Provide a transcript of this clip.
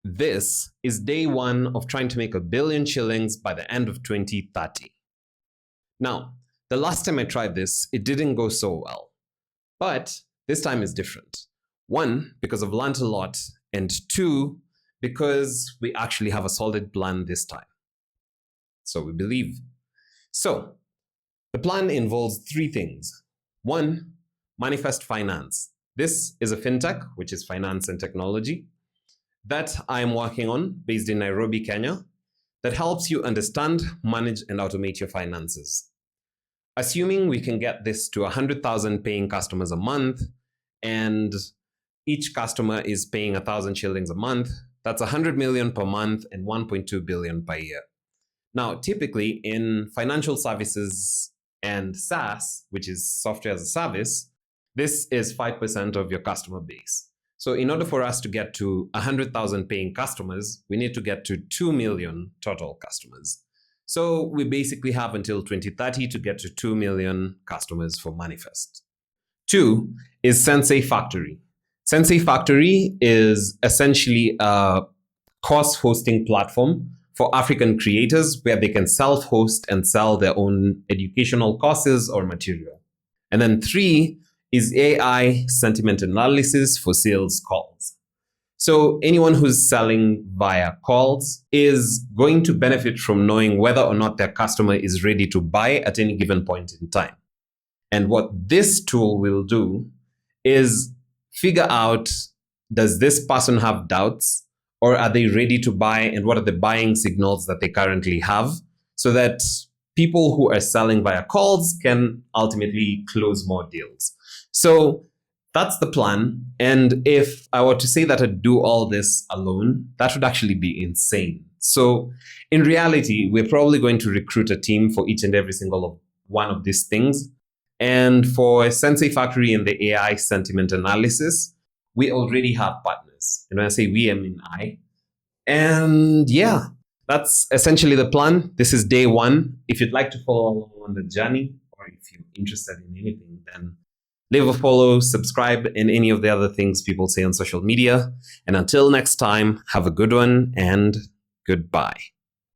This is day one of trying to make 1 billion shillings by the end of 2030. Now, the last time I tried this, it didn't go so well. But this time is different. One, because I've learned a lot, and two, because we actually have a solid plan this time. So we believe. So, the plan involves three things. One, Manifest Finance. This is a fintech, which is finance and technology, that I'm working on based in Nairobi, Kenya, that helps you understand, manage, and automate your finances. Assuming we can get this to 100,000 paying customers a month, and each customer is paying 1,000 shillings a month, that's 100 million per month and 1.2 billion per year. Now, typically in financial services and SaaS, which is software as a service, this is 5% of your customer base. So in order for us to get to 100,000 paying customers, we need to get to 2 million total customers. So we basically have until 2030 to get to 2 million customers for Manifest. Two is Sensei Factory. Sensei Factory is essentially a course hosting platform for African creators where they can self-host and sell their own educational courses or material. And then three is AI sentiment analysis for sales calls. So anyone who's selling via calls is going to benefit from knowing whether or not their customer is ready to buy at any given point in time. And what this tool will do is figure out, does this person have doubts, or are they ready to buy, and what are the buying signals that they currently have, so that people who are selling via calls can ultimately close more deals. So that's the plan. And if I were to say that I'd do all this alone, that would actually be insane. So in reality, we're probably going to recruit a team for each and every single one of these things. And for Sensei Factory and the AI sentiment analysis, we already have partners. And when I say we, I mean I. And yeah, that's essentially the plan. This is day one. If you'd like to follow along on the journey, or if you're interested in anything, then leave a follow, subscribe, and any of the other things people say on social media. And until next time, have a good one and goodbye.